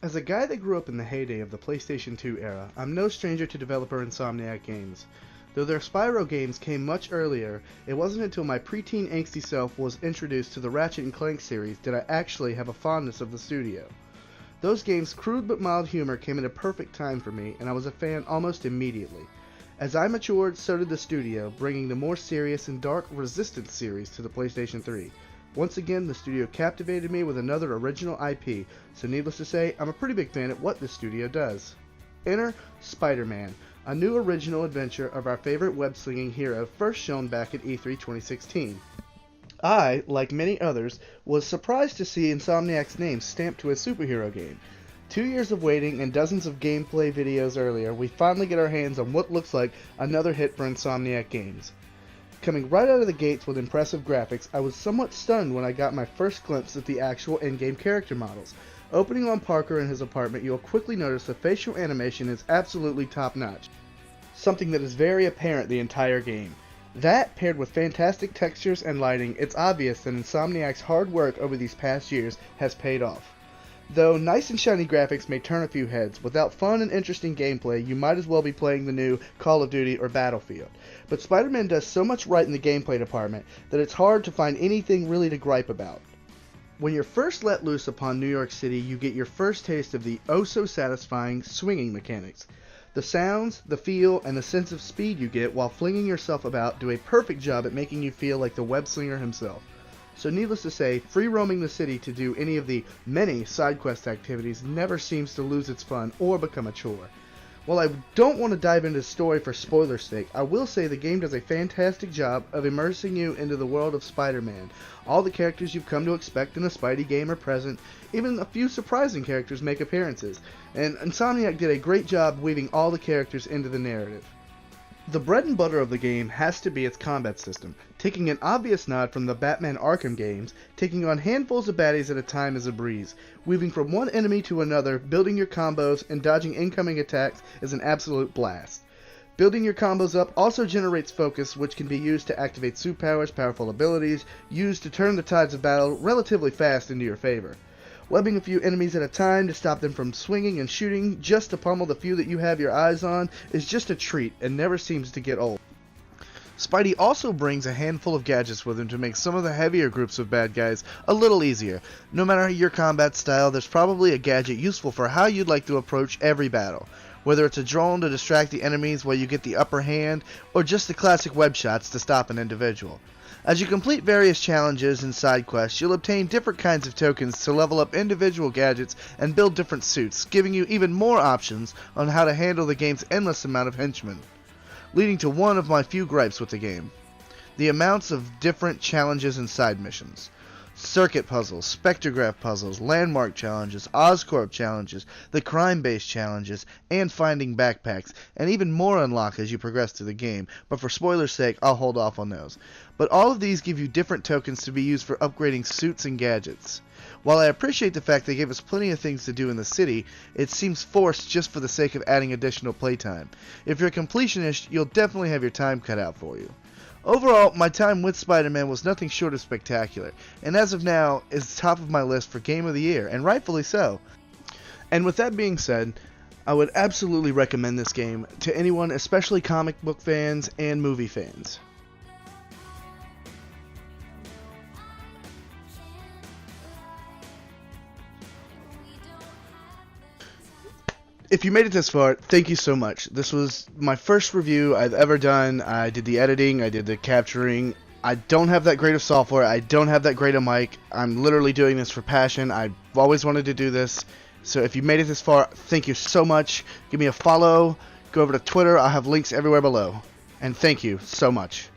As a guy that grew up in the heyday of the PlayStation 2 era, I'm no stranger to developer SirSnack games. Though their Spyro games came much earlier, it wasn't until my preteen angsty self was introduced to the Ratchet & Clank series did I actually have a fondness of the studio. Those games' crude but mild humor came at a perfect time for me, and I was a fan almost immediately. As I matured, so did the studio, bringing the more serious and dark Resistance series to the PlayStation 3. Once again, the studio captivated me with another original IP, so needless to say, I'm a pretty big fan of what this studio does. Enter Spider-Man, a new original adventure of our favorite web-slinging hero first shown back at E3 2016. I, like many others, was surprised to see Insomniac's name stamped to a superhero game. 2 years of waiting and dozens of gameplay videos earlier, we finally get our hands on what looks like another hit for Insomniac Games. Coming right out of the gates with impressive graphics, I was somewhat stunned when I got my first glimpse at the actual in-game character models. Opening on Parker in his apartment, you'll quickly notice the facial animation is absolutely top-notch, something that is very apparent the entire game. That, paired with fantastic textures and lighting, it's obvious that Insomniac's hard work over these past years has paid off. Though nice and shiny graphics may turn a few heads, without fun and interesting gameplay, you might as well be playing the new Call of Duty or Battlefield. But Spider-Man does so much right in the gameplay department that it's hard to find anything really to gripe about. When you're first let loose upon New York City, you get your first taste of the oh-so-satisfying swinging mechanics. The sounds, the feel, and the sense of speed you get while flinging yourself about do a perfect job at making you feel like the web-slinger himself. So needless to say, free-roaming the city to do any of the many side quest activities never seems to lose its fun or become a chore. While I don't want to dive into the story for spoiler's sake, I will say the game does a fantastic job of immersing you into the world of Spider-Man. All the characters you've come to expect in a Spidey game are present, even a few surprising characters make appearances, and Insomniac did a great job weaving all the characters into the narrative. The bread and butter of the game has to be its combat system, taking an obvious nod from the Batman Arkham games. Taking on handfuls of baddies at a time is a breeze. Weaving from one enemy to another, building your combos, and dodging incoming attacks is an absolute blast. Building your combos up also generates focus, which can be used to activate suit powers, powerful abilities, used to turn the tides of battle relatively fast into your favor. Webbing a few enemies at a time to stop them from swinging and shooting just to pummel the few that you have your eyes on is just a treat and never seems to get old. Spidey also brings a handful of gadgets with him to make some of the heavier groups of bad guys a little easier. No matter your combat style, there's probably a gadget useful for how you'd like to approach every battle. Whether it's a drone to distract the enemies while you get the upper hand, or just the classic web shots to stop an individual. As you complete various challenges and side quests, you'll obtain different kinds of tokens to level up individual gadgets and build different suits, giving you even more options on how to handle the game's endless amount of henchmen. Leading to one of my few gripes with the game: the amounts of different challenges and side missions. Circuit puzzles, spectrograph puzzles, landmark challenges, Oscorp challenges, the crime-based challenges, and finding backpacks, and even more unlock as you progress through the game, but for spoilers' sake, I'll hold off on those. But all of these give you different tokens to be used for upgrading suits and gadgets. While I appreciate the fact they gave us plenty of things to do in the city, it seems forced just for the sake of adding additional playtime. If you're a completionist, you'll definitely have your time cut out for you. Overall, my time with Spider-Man was nothing short of spectacular, and as of now, is top of my list for Game of the Year, and rightfully so. And with that being said, I would absolutely recommend this game to anyone, especially comic book fans and movie fans. If you made it this far, thank you so much. This was my first review I've ever done. I did the editing, I did the capturing. I don't have that great of software, I don't have that great a mic. I'm literally doing this for passion. I've always wanted to do this. So if you made it this far, thank you so much. Give me a follow, go over to Twitter, I'll have links everywhere below. And thank you so much.